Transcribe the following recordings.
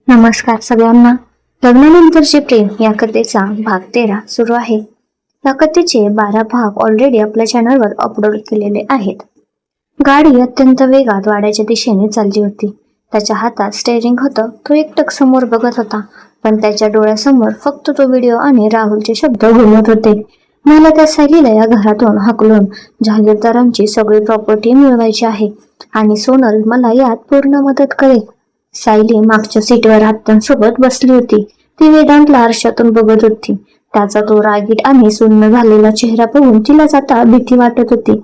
नमस्कार सगळ्यांना. लग्नानंतरचे प्रेम या कथेचा भाग 13 सुरू आहे. या कथेचे 12 भाग ऑलरेडी आपल्या चॅनलवर अपलोड केलेले आहेत. गाडी अत्यंत वेगात वाड्याच्या दिशेने चालली होती. त्याच्या हातात स्टेअरिंग होतं. तो एकटक समोर बघत होता, पण त्याच्या डोळ्यासमोर फक्त तो व्हिडिओ आणि राहुलचे शब्द घुमत होते. मला त्या सायलीला या घरातून हाकलून जहागीरदारांची सगळी प्रॉपर्टी मिळवायची आहे आणि सोनल मला यात पूर्ण मदत करेल. सायली मागच्या सीटवर आत्यांसोबत बसली होती. ती वेदांतला आरशातून बघत होती. त्याचा तो रागीट आणि सुन्न झालेला चेहरा पाहून तिला आता भीती वाटत होती.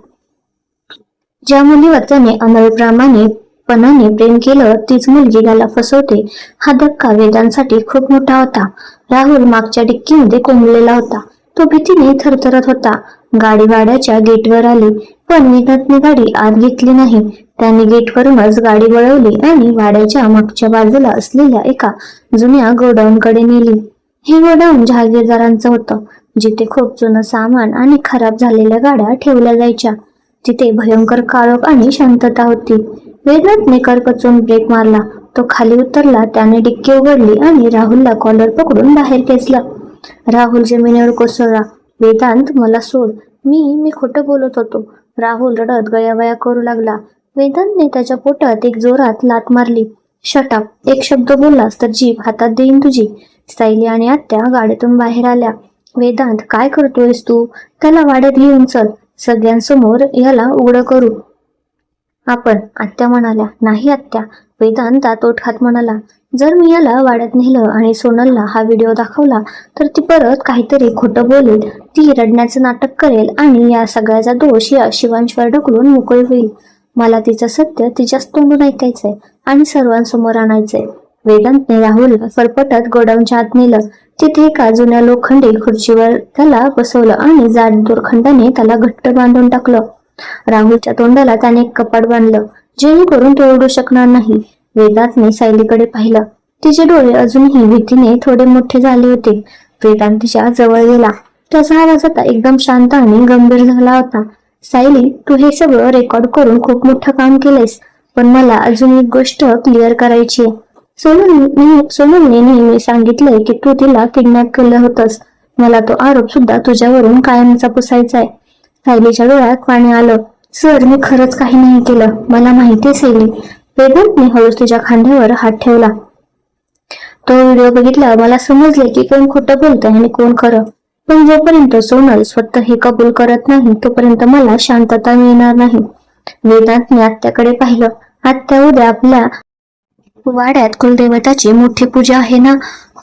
ज्या मुलीवर त्याने अनलप्रामाणिकपणाने प्रेम केलं तीच मुलगी त्याला फसवते, हा धक्का वेदांसाठी खूप मोठा होता. राहुल मागच्या डिक्कीमध्ये कोंबलेला होता. तो भीतीने थरथरत होता. गाडी वाड्याच्या गेटवर आली, पण वेदांतने गाडी आत घेतली नाही. त्याने गेटवरूनच गाडी वळवली आणि वाड्याच्या मागच्या बाजूला असलेल्या एका जुन्या गोडाऊनकडे नेली. हे गोडाऊन जहागीरदारांचं होतं, जिथे खूप जुनं सामान आणि खराब झालेल्या गाड्या ठेवल्या जायच्या. तिथे भयंकर काळोख आणि शांतता होती. वेदांतने करकचून ब्रेक मारला. तो खाली उतरला. त्याने डिक्की उघडली आणि राहुलला कॉलर पकडून बाहेर खेचला. राहुल जमिनीवर कोसळला. वेदांत, मला सोड. मी खोटं बोलत होतो. राहुल रडत गयावया करू लागला. वेदांतने त्याच्या पोटात एक जोरात लाथ मारली. शटअप. एक शब्द बोललास तर जीभ हातात देईन तुझी. सायली आणि आत्या गाडीतून बाहेर आल्या. वेदांत, काय करतोयस तू? त्याला वाड्यात घेऊन चल. सगळ्यांसमोर याला उघडं करू आपण, आत्या म्हणाल्या. नाही आत्या. वेदांत दातोट खात म्हणाला. जर मी याला वाड्यात नेलं आणि सोनलला हा व्हिडिओ दाखवला तर ती परत काहीतरी खोटं बोलेल. ती रडण्याचं नाटक करेल आणि या सगळ्याचा दोष या शिवांशवर ढकलून मोकळी होईल. मला तिचं सत्य तिच्याच तोंडून ऐकायचंय आणि सर्वांसमोर आणायचंय. वेदांतने राहुलला फरफटत गोडाऊनच्या आत नेलं. तिथे एका जुन्या लोखंडी खुर्चीवर त्याला बसवलं आणि जाड दोरखंडाने त्याला घट्ट बांधून टाकलं. राहुलच्या तोंडाला त्याने एक कपाट बांधलं, जेणेकरून तो ओरडू शकणार नाही. वेदांतने सायलीकडे पाहिलं. तिचे डोळे अजूनही भीतीने थोडे मोठे झाले होते. वेदांत तिच्या जवळ गेला. त्याचा आवाज आता एकदम शांत आणि गंभीर झाला होता. सायली, तू हे सगळं रेकॉर्ड करून खूप मोठं काम केलंयस, पण मला अजून एक गोष्ट क्लिअर करायची आहे. सोनलने नेहमी सांगितलंय की तू तिला किडनॅप केलं होतंस. मला तो आरोप सुद्धा तुझ्यावरून कायमचा पुसायचा आहे. सायलीच्या डोळ्यात पाणी आलं. सर, मी खरंच काही नाही केलं. मला माहितीये सायली. वेदांतने हळूच तिच्या खांद्यावर हात ठेवला. तो व्हिडिओ बघितला मला समजले की कोण खोटं बोलतंय आणि कोण खरं. पण जोपर्यंत सोनल स्वतः हे कबूल करत नाही तोपर्यंत मला शांतता मिळणार नाही. वेदांतने आत्याकडे पाहिलं. आत्या, उद्या आपल्या वाड्यात कुलदेवताची मोठी पूजा आहे ना?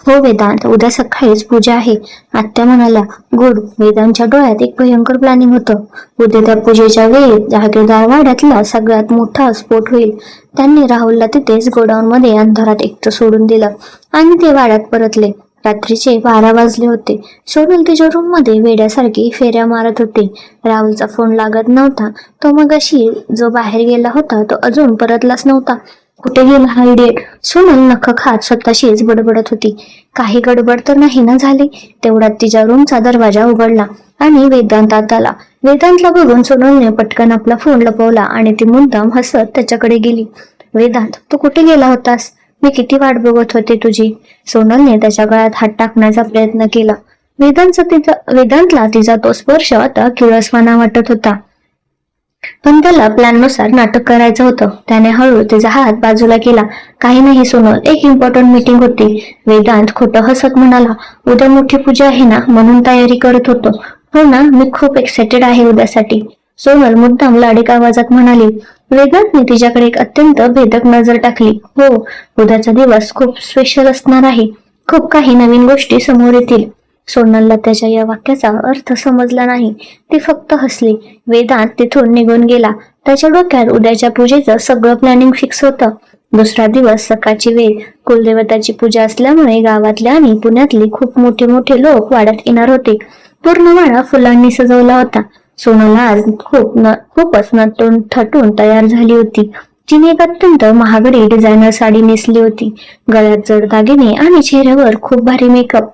हो वेदांत, उद्या सकाळीच पूजा आहे, आत्या म्हणाल्या. गुड. वेदांतच्या डोळ्यात एक भयंकर प्लॅनिंग होतं. उद्या त्या पूजेच्या वेळी जहागीरदार वाड्यातला सगळ्यात मोठा स्फोट होईल. त्यांनी राहुलला तिथेच गोडाऊन मध्ये अंधारात एकटं सोडून दिलं आणि ते वाड्यात परतले. रात्रीचे 12 वाजले होते. सोनल तिच्या रूम मध्ये वेड्यासारखी फेऱ्या मारत होती. राहुलचा फोन लागत नव्हता. तो मगाशी जो बाहेर गेला होता तो अजून परतलाच नव्हता. कुठे गेला हा इडियट? सोनल नख खात स्वतःशीच बडबडत होती. काही गडबड तर नाही ना झाली? तेवढ्यात तिच्या रूमचा दरवाजा उघडला आणि वेदांत आत आला. वेदांतला बघून सोनलने पटकन आपला फोन लपवला आणि ती मुद्दाम हसत त्याच्याकडे गेली. वेदांत, तू कुठे गेला होतास? मी किती वाट बघत होते तुझी. सोनलने त्याच्या गळ्यात हात टाकण्याचा प्रयत्न केला. वेदांतला तिचा तो स्पर्श आता किळसवाना वाटत होता, पण त्याला प्लॅननुसार नाटक करायचं होतं. त्याने हळू तिचा हात बाजूला केला. काही नाही सोनल, एक इम्पॉर्टंट मीटिंग होती. वेदांत खोटं हसत म्हणाला. उद्या मोठी पूजा आहे ना, म्हणून तयारी करत होतो. हो ना, मी खूप एक्साइटेड आहे उद्यासाठी, सोनल मुद्दाम लाडीक आवाजात म्हणाली. वेदांतने तिच्याकडे एक अत्यंत भेदक नजर टाकली. हो, उद्याचा दिवस खूप स्पेशल असणार आहे. खूप काही नवीन गोष्टी समोर येतील. सोनलला त्याच्या या वाक्याचा अर्थ समजला नाही. ती फक्त हसली. वेदांत तिथून निघून गेला. त्याच्या डोक्यात उद्याच्या पूजेचं सगळं प्लॅनिंग फिक्स होतं. दुसरा दिवस सकाळची वेळ. कुलदेवताची पूजा असल्यामुळे गावातल्या आणि पुण्यातली खूप मोठे लोक वाड्यात येणार होते. पूर्ण वाडा फुलांनी सजवला होता. सोनल आज खूपच नटून थटून तयार झाली होती. तिने एक अत्यंत महागडी डिझायनर साडी नेसली होती. गळ्यात जड दागिने आणि चेहऱ्यावर खूप भारी मेकअप.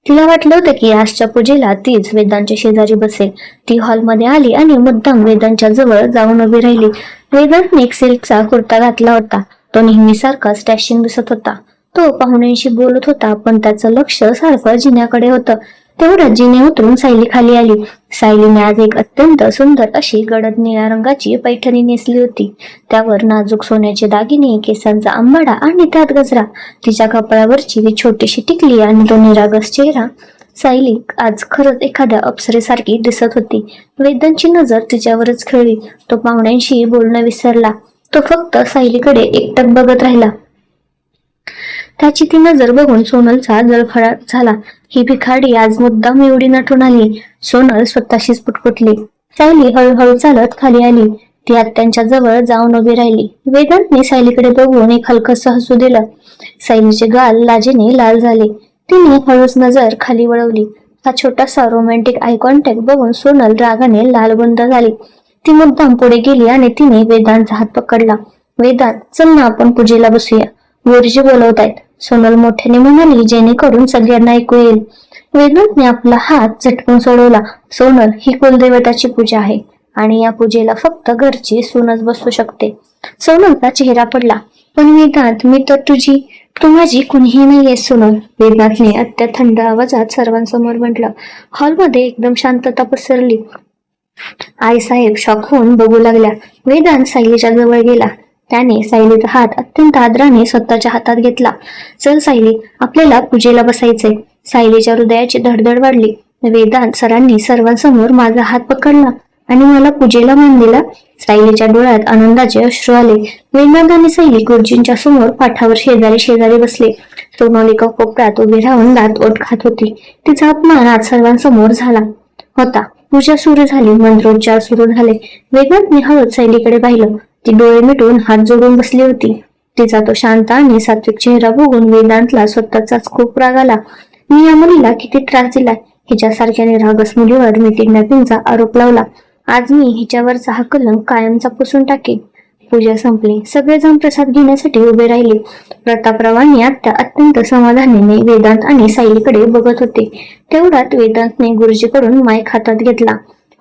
तिला वाटलं होतं की आजच्या पूजेला तीच वेदांच्या शेजारी बसेल. ती हॉलमध्ये आली आणि मुद्दाम वेदांच्या जवळ जाऊन उभी राहिली. वेदांतने एक सिल्कचा कुर्ता घातला होता तो नेहमीसारखाच डॅशिंग दिसत होता. तो पाहुण्यांशी बोलत होता, पण त्याचं लक्ष सारखं जिन्याकडे होतं. तेवढ्यात जिने उतरून सायली खाली आली. सायलीने आज एक अत्यंत सुंदर अशी गडद निळ्या रंगाची पैठणी नेसली होती. त्यावर नाजूक सोन्याचे दागिने, केसांचा अंबाडा आणि त्यात गजरा. तिच्या कपाळावरची ती छोटीशी टिकली आणि तो निरागस चेहरा. सायली आज खरंच एखाद्या अप्सरेसारखी दिसत होती. वेदांची नजर तिच्यावरच खेळली. तो पाहुण्यांशी बोलणं विसरला. तो फक्त सायलीकडे एकटक बघत राहिला. त्याची ती नजर बघून सोनलचा जळफळाट झाला. ही भिखाडी आज मुद्दाम एवढी नटून आली. सोनल स्वतःशीच पुटपुटली. सायली हळूहळू चालत खाली आली. ती आत्यांच्या जवळ जाऊन उभी राहिली. वेदांतने सायलीकडे बघून एक हलकस हसू दिलं. सायलीचे गाल लाजेने लाल झाले. तिने हळूच नजर खाली वळवली. हा छोटासा रोमॅन्टिक आय कॉन्टॅक्ट बघून सोनल रागाने लालबुंद झाली. ती मुद्दाम पुढे गेली आणि तिने वेदांतचा हात पकडला. वेदांत, चल ना, आपण पूजेला बसूया. गुरुजी बोलवतायत, सोनल मोठ्याने म्हणाली, जेणेकरून सगळ्यांना ऐकू येईल. वेदांतने आपला हात झटकून सोडवला. सोनल, ही कुलदेवताची पूजा आहे आणि या पूजेला फक्त घरची सूनच बसू शकते. सोनलचा चेहरा पडला. पण वेदांत, मी तर तू माझी कुणीही नाहीये सोनल. वेदांतने थंड आवाजात सर्वांसमोर म्हटलं. हॉलमध्ये एकदम शांतता पसरली. आईसाहेब शॉक होऊन बघू लागल्या. वेदांत सायलीच्या जवळ गेला. त्याने सायलीचा हात अत्यंत आदराने स्वतःच्या हातात घेतला. चल सायली, आपल्याला पूजेला बसायचंय. सायलीच्या हृदयाची धडधड वाढली. वेदांत सरांनी सर्वांसमोर माझा हात पकडला आणि मला पूजेला मान दिला. सायलीच्या डोळ्यात आनंदाचे अश्रू आले. वेदांत आणि सायली गुरुजींच्या समोर पाठावर शेजारी शेजारी बसले. सोनल एका कोपऱ्यात उभी राहून दात ओठ खात होती. तिचा अपमान आज सर्वांसमोर झाला होता. पूजा सुरू झाली. मंत्रोच्चार सुरू झाले. वेदांतने हळूच सायलीकडे पाहिलं. ती डोळे मिटून हात जोडून बसली होती. तिचा तो शांत आणि सात्विक चेहरा बघून वेदांतला स्वतःचाच खूप राग आला. मी या मुलीला किती त्रास दिलाय. हिच्यासारख्या निरागस मुलीवर मी किडनॅपिंगचा आरोप लावला. आज मी हिच्यावरचा हा कलंक कायमचा पुसून टाकेन. पूजा संपली. सगळेजण प्रसाद घेण्यासाठी उभे राहिले. प्रतापरावांनी आत्या अत्यंत समाधानाने वेदांत आणि सायलीकडे बघत होते. तेवढ्यात वेदांतने गुरुजीकडून माईक हातात घेतला.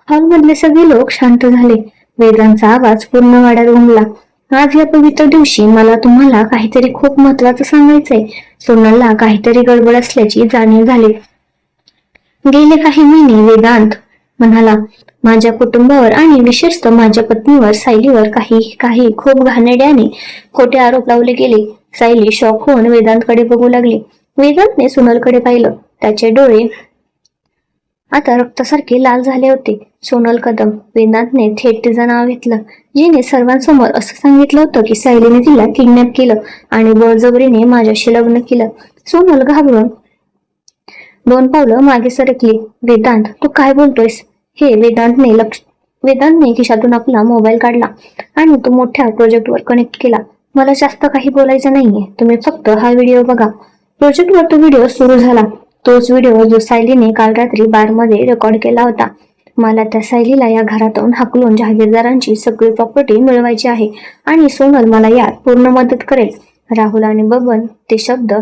हॉलमधले सगळे लोक शांत झाले. वेदांतचा आवाज पूर्ण वाड्यात घुमला. आज या पवित्र दिवशी मला तुम्हाला काहीतरी खूप महत्वाचं सांगायचंय. सोनलला काहीतरी गडबड असल्याची जाणीव झाली. गेले काही महिने वेदांत म्हणाला, माझ्या कुटुंबावर आणि विशेषतः माझ्या पत्नीवर, सायलीवर काही खूप घाणेरडे आणि खोटे आरोप लावले गेले. सायली शॉक होऊन वेदांतकडे बघू लागली. वेदांतने सोनलकडे पाहिलं. त्याचे डोळे आता रक्तासारखे लाल झाले होते. सोनल कदम. वेदांतने थेट तिचं नाव घेतलं. जिने सर्वांसमोर असं सांगितलं होतं की सायलीने तिला किडनॅप केलं आणि बळजबरीने माझ्याशी लग्न केलं. सोनल घाबरून 2 पावलं मागे सरकली. वेदांत, तू काय बोलतोयस? हे वेदांतने खिशातून आपला मोबाईल काढला आणि तो मोठ्या प्रोजेक्टवर कनेक्ट केला. मला जास्त काही बोलायचं नाहीये, तुम्ही फक्त हा व्हिडिओ बघा. प्रोजेक्टवर तो व्हिडिओ सुरू झाला. तोच व्हिडिओ जो सायलीने काल रात्री बारमध्ये रेकॉर्ड केला होता. मला त्या सायलीला या घरातून हाकलून जहागीरदारांची सगळी प्रॉपर्टी मिळवायची आहे आणि सोनल मला यात पूर्ण मदत करेल. राहुल आणि बबन ते शब्द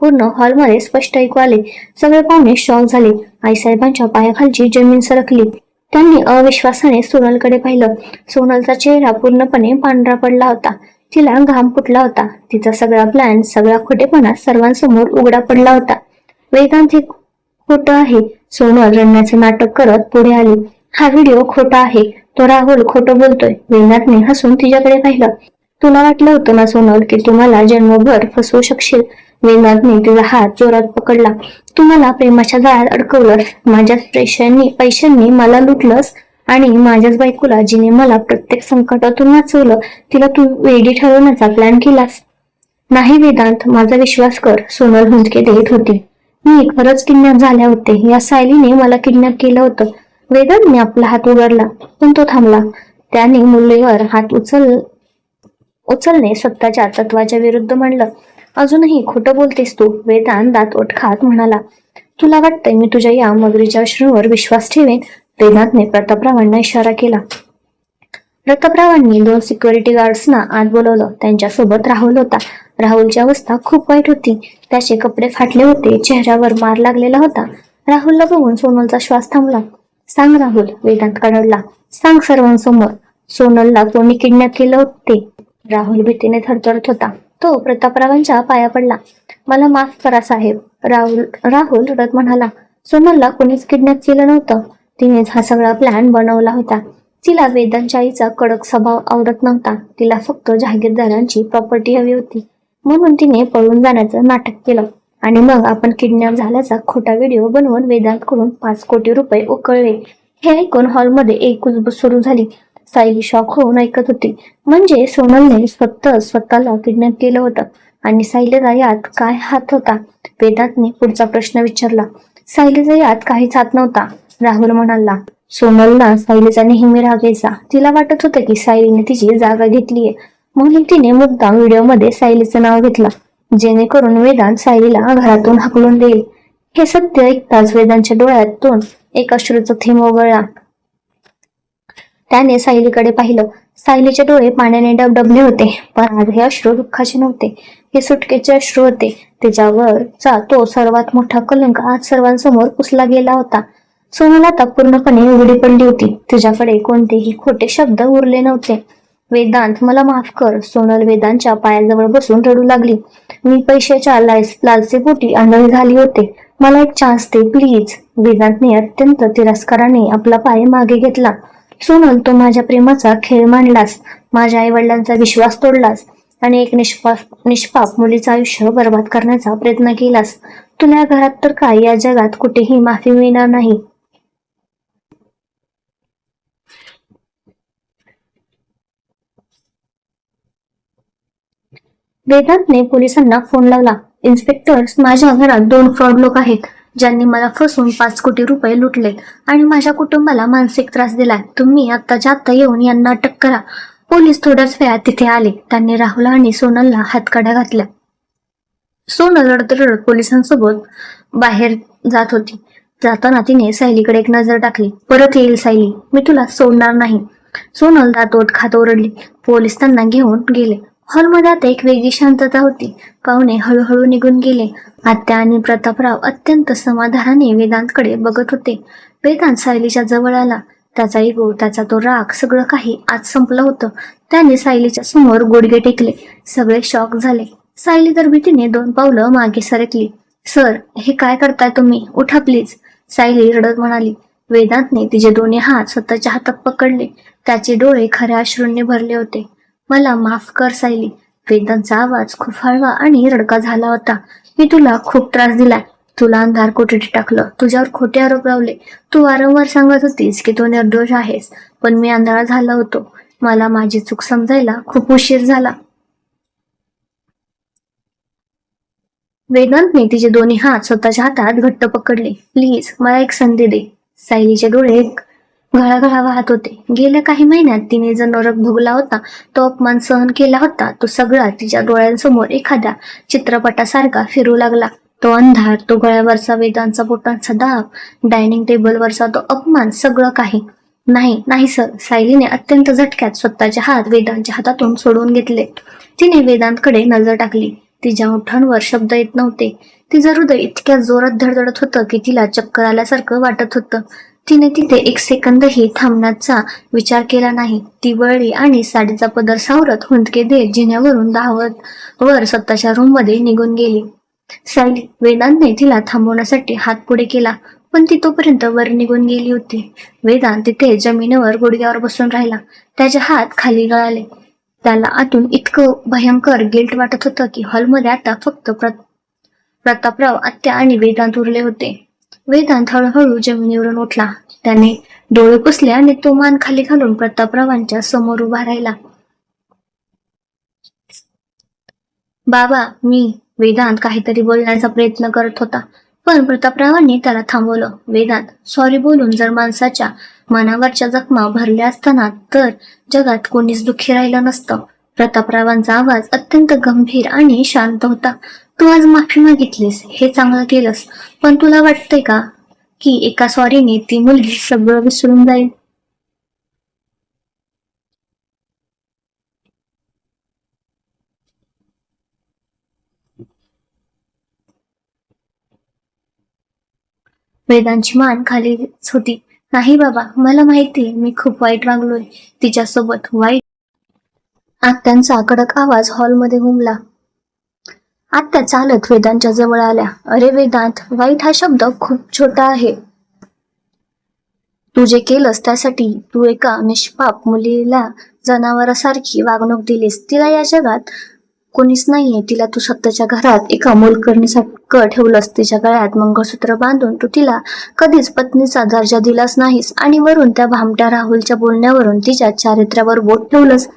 पूर्ण हॉलमध्ये स्पष्ट ऐकू आले. सगळे पाहुणे शॉक झाले. आईसाहेबांच्या पायाखालची जमीन सरकली. त्यांनी अविश्वासाने सोनलकडे पाहिलं. सोनलचा चेहरा पूर्णपणे पांढरा पडला होता. तिला घाम फुटला होता. तिचा सगळा प्लॅन, सगळा खोटेपणा सर्वांसमोर उघडा पडला होता. वेदांत, हे खोटं आहे. सोनल रडण्याचे नाटक करत पुढे आली. हा व्हिडिओ खोटा आहे. तो राहुल खोटं बोलतोय. वेदांतने हसून तिच्याकडे पाहिलं. तुला वाटलं होतं ना सोनल की तुम्हाला जन्मभर फसवू शकशील. वेदांतने तिचा हात जोरात पकडला. तू मला प्रेमाच्या जाळ्यात अडकवलंस. माझ्याच पैशांनी मला लुटलंस आणि माझ्याच बायकोला, जिने मला प्रत्येक संकटातून वाचवलं, तिला तू वेडी ठरवण्याचा प्लॅन केलास. नाही वेदांत, माझा विश्वास कर. सोनल हुंदके देत होती. मी खरंच किडनॅप झाले होते. या सायलीने मला किडनॅप केलं होतं. वेदांतने आपला हात उघडला, पण तो थांबला. त्याने मुलीवर हात उचलणे स्वतःच्या तत्वाच्या विरुद्ध म्हणलं. अजूनही खोटं बोलतेस तू. वेदांत दात ओठ खात म्हणाला. तुला वाटतंय मी तुझ्या या मगरीच्या अश्रूंवर विश्वास ठेवेन? वेदांतने प्रतापरावांना इशारा केला. प्रतापरावांनी 2 सिक्युरिटी गार्ड्सना आत बोलवलं. त्यांच्यासोबत राहुल होता. राहुलची अवस्था खूप वाईट होती. त्याचे कपडे फाटले होते. चेहऱ्यावर मार लागलेला होता. राहुलला बघून सोनलचा श्वास थांबला. सांग राहुल, वेदांत कळवला. सांग सर्वांसमोर, सोनलला कोणी किडनॅप केलं होते? राहुल भीतीने थरथरत होता. तो प्रतापरावांच्या पाया पडला. मला माफ करा साहेब. राहुल रडत म्हणाला. सोनलला कोणीच किडनॅप केलं नव्हतं. तिनेच हा सगळा प्लॅन बनवला होता. तिला वेदांच्या आईचा कडक स्वभाव आवडत नव्हता. तिला फक्त जहागीरदारांची प्रॉपर्टी हवी होती, म्हणून तिने पळून जाण्याचं नाटक केलं. आणि मग आपण किडनॅप झाल्याचा खोटा व्हिडिओ बनवून वेदांतकडून 5 कोटी रुपये उकळले. हे ऐकून हॉलमध्ये एक कुजबूज सुरू झाली. सायली शॉक होऊन ऐकत होती. म्हणजे सोनलने स्वतःला किडनॅप केलं होतं आणि सायलीचा यात काय हात होता? वेदांतने पुढचा प्रश्न विचारला. सायलीचा यात काहीच हात नव्हता, राहुल म्हणाला. सोनलला सायलीचा नेहमी राग यायचा. तिला वाटत होतं की सायलीने तिची जागा घेतलीये, म्हणून तिने मुद्दाम व्हिडिओमध्ये सायलीचं नाव घेतलं, जेणेकरून वेदांत सायलीला घरातून हाकलून देईल. हे सत्य ऐकताच वेदांच्या डोळ्यातून एक अश्रूचा थेंब वगळला. त्याने सायलीकडे पाहिलं. सायलीचे डोळे पाण्याने डबडबले होते, पण आज हे अश्रू दुःखाचे नव्हते. हे सुटकेचे अश्रू होते. तिच्यावरचा तो सर्वात मोठा कलंक आज सर्वांसमोर पुसला गेला होता. सोनल आता पूर्णपणे उघडी पडली होती. तिच्याकडे कोणतेही खोटे शब्द उरले नव्हते. वेदांत, मला माफ कर. सोनल वेदांतच्या पायाजवळ बसून रडू लागली. मी पैशाच्या लालसेपोटी आंधळी झाली होते. मला एक चान्स दे प्लीज. वेदांतने अत्यंत तिरस्काराने आपला पाय मागे घेतला. सोनल, तू माझ्या प्रेमाचा खेळ मांडलास, माझ्या आई वडिलांचा विश्वास तोडलास आणि एक निष्पाप मुलीचं आयुष्य बर्बाद करण्याचा प्रयत्न केलास. तुला घरात तर काय, या जगात कुठेही माफी मिळणार नाही. वेदांतने पोलिसांना फोन लावला. इन्स्पेक्टर, माझ्या घरात 2 फ्रॉड लोक आहेत, ज्यांनी मला फसवून 5 कोटी रुपये लुटले आणि माझ्या कुटुंबाला मानसिक त्रास दिलाय. तुम्ही आत्ताच्या आत्ता येऊन यांना अटक करा. पोलीस थोड्याच वेळात तिथे आले. त्यांनी राहुल आणि सोनलला हातकड्या घातल्या. सोनल रडत रडत पोलिसांसोबत बाहेर जात होती. जाताना तिने सायलीकडे एक नजर टाकली. परत येईल सायली, मी तुला सोडणार नाही. सोनल दातोट खात ओरडली. पोलीस त्यांना घेऊन गेले. हॉलमध्ये आता एक वेगळी शांतता होती. पाहुणे हळूहळू निघून गेले. आत्या आणि प्रतापराव अत्यंत समाधानाने वेदांतकडे बघत होते. वेदांत सायलीच्या जवळ आला. त्याचा इगो, त्याचा तो राग, सगळं काही आज संपलं होतं. त्याने सायलीच्या समोर गुडघे टेकले. सगळे शॉक झाले. सायली तर भीतीने 2 पावलं मागे सरकली. सर, हे काय करताय तुम्ही? उठा प्लीज, सायली रडत म्हणाली. वेदांतने तिचे दोन्ही हात स्वतःच्या हातात पकडले. त्याचे डोळे खऱ्या अश्रूंनी भरले होते. मला माफ कर सायली. वेदांतचा आवाज खूप हळवा आणि रडका झाला होता. मी तुला खूप त्रास दिलाय. तुला अंधार कोठडीत टाकलं, तुझ्यावर खोटे आरोप लावले. तू वारंवार सांगत होतीस की तू निर्दोष आहेस, पण मी आंधळा झाला होतो. मला माझी चूक समजायला खूप उशीर झाला. वेदांतने तिचे दोन्ही हात स्वतःच्या हातात घट्ट पकडले. प्लीज, मला एक संधी दे. सायलीचे डोळे घळाघळा वाहत होते. गेल्या काही महिन्यात तिने जो नरक भोगला होता, तो अपमान सहन केला होता, तो सगळा तिच्या डोळ्यांसमोर एखाद्या चित्रपटासारखा फिरू लागला. तो अंधार, तो गळ्यावरचा वेदांचा बोटांचा दाब, डायनिंग टेबलवरचा तो अपमान, सगळं काही. नाही नाही सर. सायलीने अत्यंत झटक्यात स्वतःचे हात वेदांतच्या हातातून सोडून घेतले. तिने वेदांतकडे नजर टाकली. तिच्या ओठांवर शब्द येत नव्हते. तिचं हृदय इतक्या जोरात धडधडत होतं की तिला चक्कर आल्यासारखं वाटत होतं. तिने तिथे एक सेकंदही थांबण्याचा विचार केला नाही. ती वळली आणि साडीचा पदर सावरत हुंदके देत जिन्यावरून धावत वर स्वतःच्या रूममध्ये निघून गेली. सायली, वेदांतने तिला थांबवण्यासाठी हात पुढे केला, पण ती तोपर्यंत वर निघून गेली होती. वेदांत तिथे जमिनीवर गुडघ्यावर बसून राहिला. त्याचे हात खाली गळाले. त्याला आतून इतकं भयंकर गिल्ट वाटत होतं की हॉलमध्ये आता फक्त प्रतापराव, आत्या आणि वेदांत उरले होते. वेदांत हळूहळू जमिनीवरून उठला. त्याने डोळे पुसले आणि तो मान खाली घालून प्रतापरावांच्या समोर उभा राहिला. बाबा, वेदांत काहीतरी बोलण्याचा प्रयत्न करत होता, पण प्रतापरावांनी त्याला थांबवलं. वेदांत, सॉरी बोलून जर माणसाच्या मनावरच्या जखमा भरल्या असताना तर जगात कोणीच दुःखी राहिलं नसतं. प्रतापरावांचा आवाज अत्यंत गंभीर आणि शांत होता. तू आज माफी मागितलीस, हे चांगलं केलंस, पण तुला वाटतंय का की एका सॉरीने ती मुलगी सगळं विसरून जाईल? वेदांची मान खालीच होती. नाही बाबा, मला माहितीये मी खूप वाईट वागलोय तिच्यासोबत. वाईट आत्यांचा कडक आवाज हॉलमध्ये घुमला. आत्या चालत वेदांतच्या जवळ आल्या. अरे वेदांत, वाईट हा शब्द खूप छोटा आहे. तू जे केलंस त्यासाठी तू एका निष्पाप मुलीला जनावरासारखी वागणूक दिलीस. तिला या जगात कोणीच नाहीये. तिला तू स्वतःच्या घरात एका मोलकरणीसारखं ठेवलंस. तिच्या गळ्यात मंगळसूत्र बांधून तू तिला कधीच पत्नीचा दर्जा दिलास नाहीस. आणि वरून त्या भामट्या राहुलच्या बोलण्यावरून तिच्या चारित्र्यावर बोट ठेवलंस.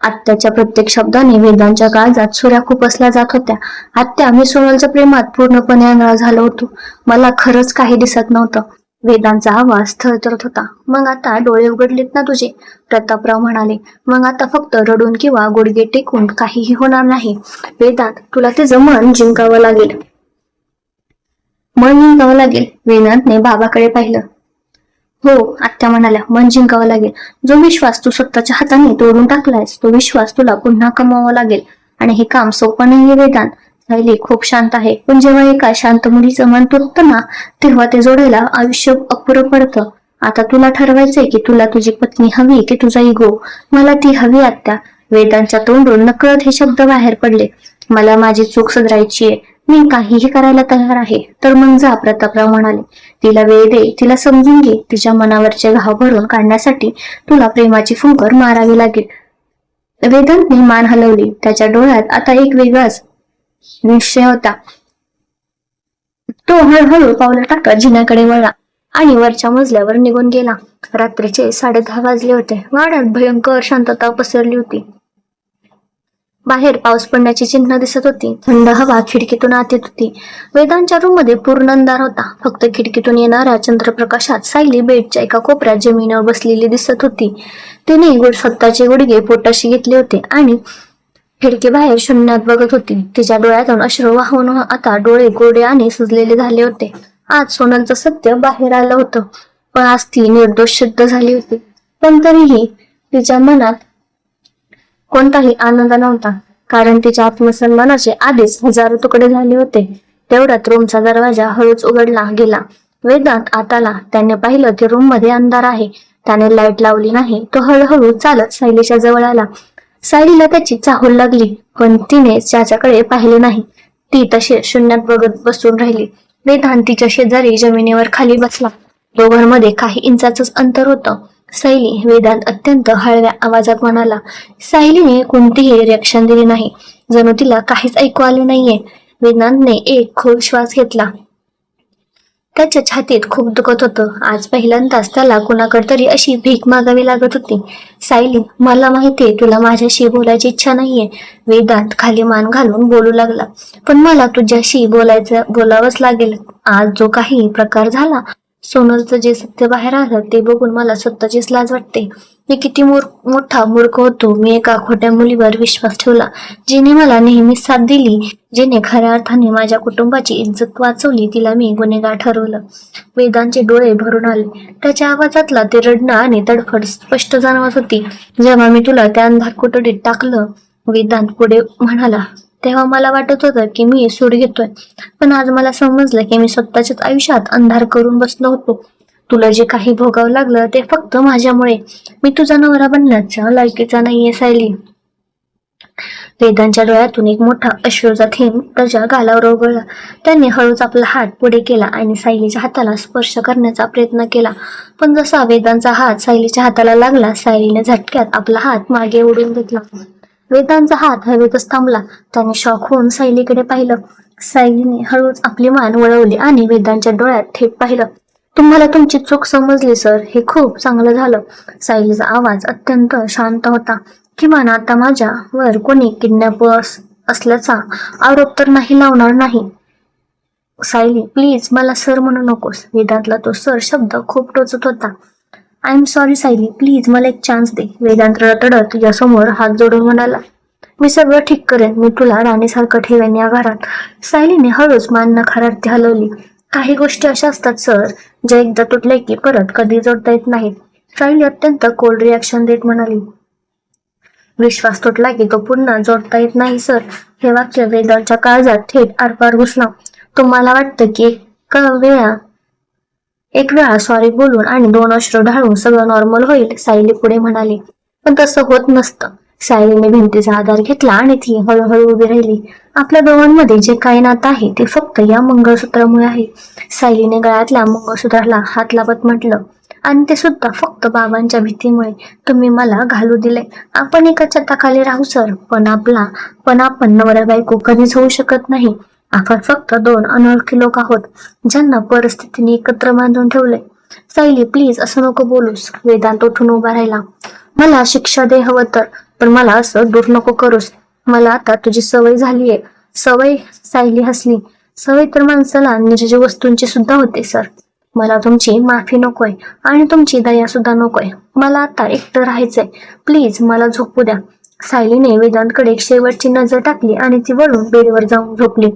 आत्याच्या प्रत्येक शब्दाने वेदांच्या काळजात सुऱ्या खुपसल्या जात होत्या. आत्या, मी सोनलच्या प्रेमात पूर्णपणे आंधळा झालो होतो. मला खरंच काही दिसत नव्हतं. वेदांचा आवाज थरथरत होता. मग आता डोळे उघडलेत ना तुझे? प्रतापराव म्हणाले. मग आता फक्त रडून किंवा गुडघे टेकून काहीही होणार नाही. वेदांत, तुला तिचं मन जिंकावं लागेल. मन जिंकावं लागेल? वेदांतने बाबाकडे पाहिलं. हो, आत्या म्हणाल्या, मन जिंकावं लागेल. जो विश्वास तू स्वतःच्या हाताने तोडून टाकलायस तो विश्वास तुला पुन्हा कमवावा लागेल. आणि हे काम सोपं नाहीये वेदांत. सायली खूप शांत आहे, पण जेव्हा एका शांत मुलीचं मन तुटतं ना, तेव्हा ते जोडायला आयुष्य अपुरं पडतं. आता तुला ठरवायचंय की तुला तुझी पत्नी हवी की तुझा इगो? मला ती हवी आत्या. वेदांच्या तोंडून नकळत हे शब्द बाहेर पडले. मला माझी चूक सुधारायची आहे. मी काहीही करायला तयार आहे. तर मग जा, प्रतापराव म्हणाले. तिला वेळ दे, तिला समजून घे. तिच्या मनावरचे घाव भरून काढण्यासाठी तुला प्रेमाची फुंकर मारावी लागेल. वेदांतने मान हलवली. त्याच्या डोळ्यात आता एक वेगळाच निश्चय होता. तो हळूहळू पावलं टाकत जिन्याकडे वळला आणि वरच्या मजल्यावर निघून गेला. रात्रीचे 10:30 वाजले होते. वाड्यात भयंकर शांतता पसरली होती. बाहेर पाऊस पडण्याची चिन्ह दिसत होती. थंड हवा खिडकीतून आत येत होती. वेदांच्या रूम मध्ये पूर्ण अंधार होता. फक्त खिडकीतून येणाऱ्या चंद्रप्रकाशात सायली बेडच्या एका कोपऱ्यात जमिनीवर बसलेली दिसत होती. तिने स्वतःचे गुडघे पोटाशी घेतले होते आणि खिडकी बाहेर शून्यात बघत होती. तिच्या डोळ्यातून अश्रू वाहून आता डोळे कोरडे आणि सुजलेले झाले होते. आज सोनलचं सत्य बाहेर आलं होतं, पण आज ती निर्दोष सिद्ध झाली होती. पण तरीही तिच्या मनात कोणताही आनंद नव्हता, कारण तिच्या आत्मसन्मानाचे आधीच हजारो तुकडे झाले होते. तेवढ्यात रूमचा दरवाजा हळूच उघडला गेला. वेदांत आत आला. त्याने पाहिलं की रूम मध्ये अंधार आहे. त्याने लाईट लावली नाही. तो हळूहळू चालत सायलीच्या जवळ आला. सायलीला त्याची चाहूल लागली, पण तिने त्याच्याकडे पाहिले नाही. ती तशी शून्यात बघत बसून राहिली. वेदांत तिच्या शेजारी जमिनीवर खाली बसला. दोघांमध्ये काही इंचाचंच अंतर होतं. सायली, वेदांत अत्यंत हळव्या आवाजात म्हणाला. सायलीने कोणतीही रिॲक्शन दिली नाही, जणू तिला काहीच ऐकू आले नाहीये. वेदांतने एक खोल श्वास घेतला. त्याच्या छातीत खूप दुखत होतं. आज पहिल्यांदाच त्याला कुणाकडे तरी अशी भीक मागावी लागत होती. सायली, मला माहितीये तुला माझ्याशी बोलायची इच्छा नाहीये. वेदांत खाली मान घालून बोलू लागला. पण मला तुझ्याशी बोलावंच लागेल. आज जो काही प्रकार झाला, सोनलचं जे सत्य बाहेर आलं ते बघून मला स्वतःचीच लाज वाटते. मी किती मोठा मूर्ख होतो. मी एका खोट्या मुलीवर विश्वास ठेवला, जिने मला नेहमी साथ दिली, जिने खऱ्या अर्थाने माझ्या कुटुंबाची इज्जत वाचवली. तिला मी गुन्हेगार ठरवलं. वेदांचे डोळे भरून आले. त्याच्या आवाजातला ते रडणं आणि तडफड स्पष्ट जाणवत होती. जेव्हा मी तुला त्या अंधार कोठडीत टाकलं, वेदांत पुढे म्हणाला, तेव्हा मला वाटत होतं की मी सूड घेतोय. पण आज मला समजलं की मी स्वतःच्याच आयुष्यात अंधार करून बसलो होतो. तुला जे काही भोगावं लागलं ते फक्त माझ्यामुळे. मी तुझा नवरा बनण्याच्या लायकीचा नाहीये सायली. वेदांच्या डोळ्यातून एक मोठा अश्रूचा थेंब त्याच्या गालावर ओघळला. त्याने हळूच आपला हात पुढे केला आणि सायलीच्या हाताला स्पर्श करण्याचा प्रयत्न केला. पण जसा वेदांचा हात सायलीच्या हाताला लागला, सायलीने झटक्यात आपला हात मागे ओढून घेतला. वेदांचा हात हवेतच थांबला. त्याने शॉक होऊन सायलीकडे पाहिलं. सायलीने हळूच आपली मान वळवली आणि वेदांच्या डोळ्यात थेट पाहिलं. तुम्हाला तुमची चूक समजली सर, हे खूप चांगलं झालं. सायलीचा आवाज अत्यंत शांत होता. किमान आता माझ्यावर कोणी किडनॅप असल्याचा आरोप तर नाही लावणार नाही. सायली, प्लीज मला सर म्हणू नकोस. वेदांतला तो सर शब्द खूप टोचत होता. I am sorry Sayali, please मला एक चान्स दे. वेदांत रडत तुझ्यासमोर हात जोडून म्हणाला. मी सगळं ठीक करेन. मी तुला राणीसारखं ठेवेन या घरात. सायलीने हळूच मान नकारार्थी हलवली. काही गोष्टी अशा असतात सर, ज्या एकदा तुटल्या की परत कधी जोडता येत नाहीत. सायली अत्यंत कोल्ड रिॲक्शन देत म्हणाली. विश्वास तुटला की तो पुन्हा जोडता येत नाही सर. हे वाक्य वेदांच्या काळजात थेट आरपार घुसला. तुम्हाला वाटतं की एक वेळा सॉरी बोलून आणि 2 अश्रू ढाळून सगळं नॉर्मल होईल, सायली पुढे म्हणाली. पण तसं होत नसतं. सायलीने भिंतीचा आधार घेतला आणि ती हळूहळू उभी राहिली. आपल्या दोघांमध्ये जे काही नातं आहे ते फक्त या मंगळसूत्रामुळे आहे. सायलीने गळ्यातल्या मंगळसूत्राला हात लावत म्हटलं, आणि ते सुद्धा फक्त बाबांच्या भीतीमुळे तुम्ही मला घालू दिले. आपण एका छताखाली राहू सर, पण आपण नवरा बायको कधीच होऊ शकत नाही. आपण फक्त दोन अनोळखी लोक आहोत ज्यांना परिस्थितीने एकत्र बांधून ठेवले. सायली प्लीज असं नको बोलूस. वेदांत उठून उभा राहिला. मला शिक्षा दे हवं तर, पण मला असं दूर नको करूस. मला आता तुझी सवय झालीये. सवय? सायली हसली. सवय तर माणसाला निर्जीव वस्तूंची सुद्धा होते सर. मला तुमची माफी नकोय आणि तुमची दया सुद्धा नकोय. मला आता एकटं राहायचंय. प्लीज मला झोपू द्या. सायलीने वेदांतकडे एक शेवटची नजर टाकली आणि ती वळून बेडवर जाऊन झोपली.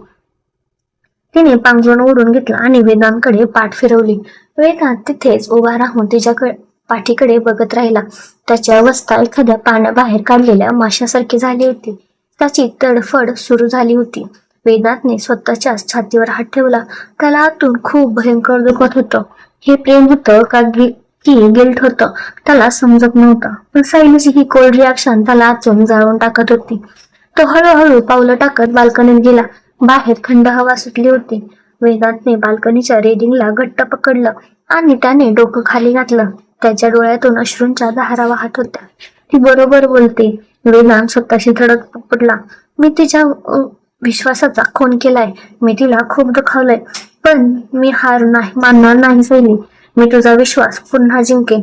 तिने पांघरून ओढून घेतला आणि वेदांतकडे पाठ फिरवली. वेदांत तिथेच उभा राहून तिच्याकडे पाठीकडे बघत राहिला. त्याची अवस्था एखाद्या पाण्याबाहेर काढलेल्या माशासारखी झाली होती. त्याची तडफड सुरू झाली होती. वेदांतने स्वतःच्याच छातीवर हात ठेवला. त्याला आतून खूप भयंकर दुखत होतं. हे प्रेम होतं की गिल्ट होतं त्याला समजत नव्हतं. पण सायलीची ही कोल्ड रिॲक्शन त्याला आतून जाळून टाकत होती. तो हळूहळू पावलं टाकत बाल्कनीत गेला. बाहेर थंड हवा सुटली होती. वेदांतने बाल्कनीच्या रेलिंगला घट्ट पकडलं आणि त्याने डोकं खाली घातलं. त्याच्या डोळ्यातून अश्रूंच्या धारा वाहत होत्या. ती बरोबर बोलते. वेदांत स्वतःशी धडक पडला. मी तिच्या विश्वासाचा खून केलाय. मी तिला खूप दुखावलंय. पण मी हार नाही मानणार नाही सायली. मी तुझा विश्वास पुन्हा जिंकेन.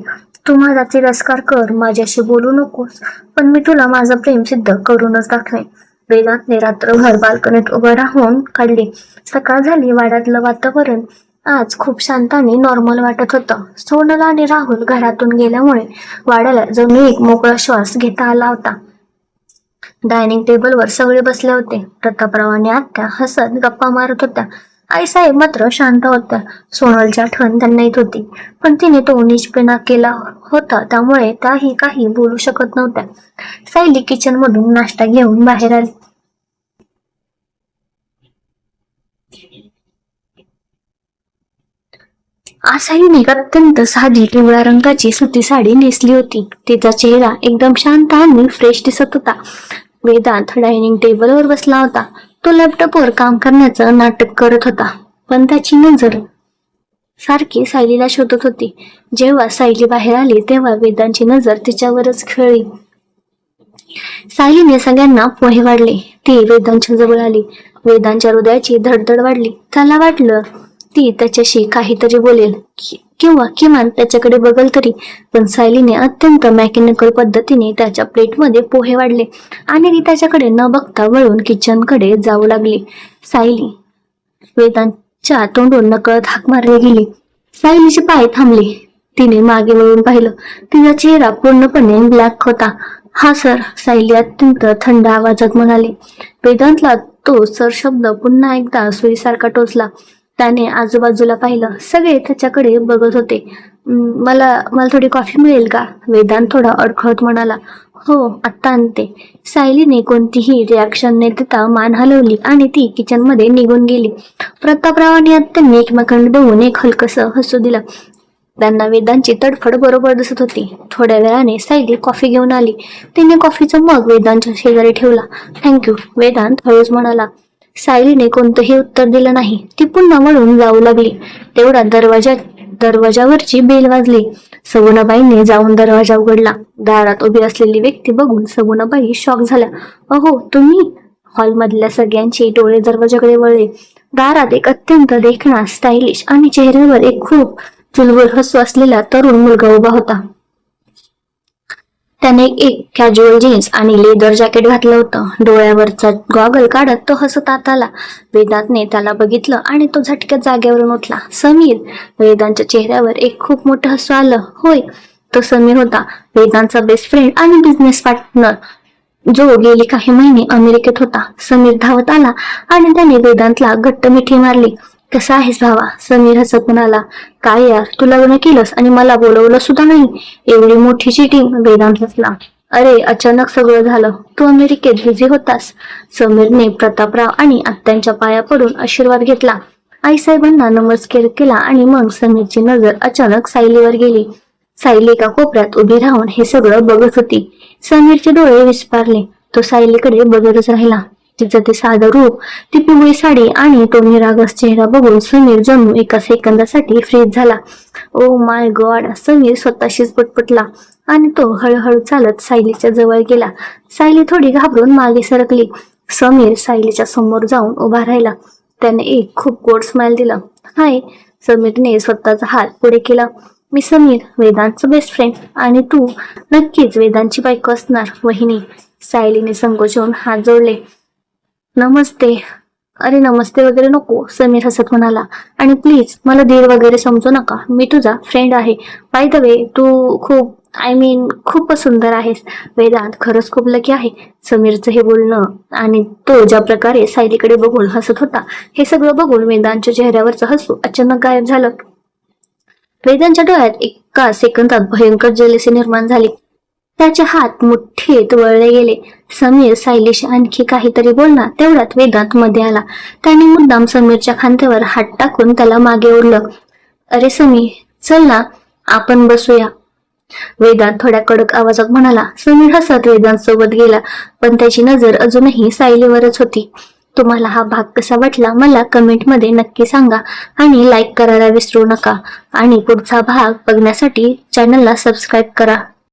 तू माझा तिरस्कार कर, माझ्याशी बोलू नकोस, पण मी तुला माझं प्रेम सिद्ध करूनच दाखवेन. वेदांतने रात्रभर बाल्कनीत उभं राहून काढले. सकाळ झाली. वाड्यातलं वातावरण आज खूप शांत आणि नॉर्मल वाटत होतं. सोनल आणि राहुल घरातून गेल्यामुळे वाड्याला जणू एक मोकळा श्वास घेता आला होता. डायनिंग टेबलवर सगळे बसले होते. प्रतापराव आणि आत्या हसत गप्पा मारत होत्या. आईसाहेब मात्र शांत होत्या. सोनलची आठवण त्यांना येत होती, पण तिने तो निष्पेना केला होता त्यामुळे त्याही काही बोलू शकत नव्हत्या. सायली किचन मधून नाश्ता घेऊन बाहेर आली. आज सायलीने अत्यंत साधी पिवळ्या रंगाची सुती साडी नेसली होती. तिचा चेहरा एकदम शांत आणि फ्रेश दिसत होता. वेदांत डायनिंग टेबलवर बसला होता. तो लॅपटॉपवर काम करण्याचं नाटक करत होता, पण त्याची नजर सारखी सायलीला शोधत होती. जेव्हा सायली बाहेर आली तेव्हा वेदांची नजर तिच्यावरच खेळली. सायलीने सगळ्यांना पोहे वाढले. ती वेदांच्या जवळ आली. वेदांच्या हृदयाची धडधड वाढली. त्याला वाटलं ती त्याच्याशी काहीतरी बोलेल किंवा किमान त्याच्याकडे बघल तरी, पण सायलीने अत्यंत मेकॅनिकल पद्धतीने त्याच्या प्लेटमध्ये पोहे वाढले आणि ती त्याच्याकडे न बघता वळून किचनकडे जाऊ लागली. सायली. वेदांतच्या तोंडून नकळत हाक मारली गेली. सायलीचे पाय थांबले. तिने मागे वळून पाहिलं. तिचा चेहरा पूर्णपणे ब्लॅक होता. हा सर, सायली अत्यंत थंड आवाजात म्हणाली. वेदांतला तो सर शब्द पुन्हा एकदा सुईसारखा टोचला. त्याने आजूबाजूला पाहिलं. सगळे त्याच्याकडे बघत होते. मला थोडी कॉफी मिळेल का? वेदांत थोडा अडखळत म्हणाला. हो, आत्ता आणते. सायलीने कोणतीही रिॲक्शन न देता मान हलवली आणि ती किचनमध्ये निघून गेली. प्रतापराव आणि आत्यांनी एकमेकांना बघून एक हलकसं हसू दिलं. त्यांना वेदांची तडफड बरोबर दिसत होती. थोड्या वेळाने सायली कॉफी घेऊन आली. तिने कॉफीचं मग वेदांतच्या शेजारी ठेवला. थँक्यू, वेदांत हळूच म्हणाला. सायलीने कोणतंही उत्तर दिलं नाही. ती पुन्हा वळून जाऊ लागली. तेवढा दरवाजावरची बेल वाजली. सगुणाबाईंनी जाऊन दरवाजा उघडला. दारात उभी असलेली व्यक्ती बघून सगुणाबाई शॉक झाल्या. अहो, तुम्ही? हॉलमधल्या सगळ्यांचे डोळे दरवाजाकडे वळले. दारात एक अत्यंत देखणा, स्टायलिश आणि चेहऱ्यावर एक खूप चुलबुल हसू असलेला तरुण मुलगा उभा होता. त्याने एक कॅज्युअल जीन्स आणि लेदर जॅकेट घातलं होतं. डोळ्यावरचा गॉगल काढत तो हसत आत आला. वेदांतने त्याला बघितलं आणि तो झटक्यात जागेवरून उठला. समीर. वेदांतच्या चेहऱ्यावर एक खूप मोठं हसू आलं. होय, तो समीर होता. वेदांतचा बेस्ट फ्रेंड आणि बिझनेस पार्टनर, जो गेली काही महिने अमेरिकेत होता. समीर धावत आला आणि त्याने वेदांतला घट्ट मिठी मारली. कसा आहेस भावा? समीर हसत म्हणाला. काय यार, तू लग्न केलंस आणि मला बोलवलं सुद्धा नाही. एवढी मोठी चिटिंग? वेदांत हसला. अरे, अचानक सगळं झालं. तू अमेरिकेत बिझी होतास. समीरने प्रतापराव आणि आत्यांच्या पाया पडून आशीर्वाद घेतला. आईसाहेबांना नमस्कार केला आणि मग समीरची नजर अचानक सायलीवर गेली. सायली एका कोपऱ्यात उभी राहून हे सगळं बघत होती. समीरचे डोळे विस्पारले. तो सायलीकडे बघतच राहिला. तिचं ते साधं रूप, ती पिवळी साडी आणि तो निरागस चेहरा बघून समीर जणू एका सेकंदासाठी फ्रीज झाला. ओ माय गॉड, समीर स्वतःशीच पटपटला आणि तो हळूहळू चालत सायलीच्या जवळ गेला. सायली थोडी घाबरून मागे सरकली. समीर सायलीच्या समोर जाऊन उभा राहिला. त्याने एक खूप गोड स्माइल दिला. हाय, समीरने स्वतःचा हात पुढे केला. मी समीर, वेदांतचं बेस्ट फ्रेंड. आणि तू नक्कीच वेदांतची बायको असणार, वहिनी. सायलीने संकोचून हात जोडले. नमस्ते. अरे नमस्ते वगैरे नको, समीर हसत म्हणाला. आणि प्लीज मला दीर वगैरे समजू नका, मी तुझा फ्रेंड आहे. बाय द वे, तू खूपच सुंदर आहेस. वेदांत खरंच खूप लकी आहे. समीरचं हे बोलणं आणि तो ज्या प्रकारे सायलीकडे बघून हसत होता, हे सगळं बघून वेदांतच्या चेहऱ्यावरचं हसू अचानक गायब झालं. वेदांतच्या डोळ्यात एका सेकंदात भयंकर जेलसी निर्माण झाली. त्याचे हात मुठ्ठीत वळले गेले. समीर सायलीशी आणखी काहीतरी बोलणार तेवढ्यात वेदांत मध्ये आला. त्याने मुद्दाम समीरच्या खांद्यावर हात टाकून त्याला मागे ओढलं. अरे समीर, चल ना, आपण बसूया, वेदांत थोड्या कडक आवाजात म्हणाला. समीर हसत वेदांत सोबत गेला, पण त्याची नजर अजूनही सायलीवरच होती. तुम्हाला हा भाग कसा वाटला मला कमेंटमध्ये नक्की सांगा आणि लाईक करायला विसरू नका. आणि पुढचा भाग बघण्यासाठी चॅनलला सबस्क्राईब करा.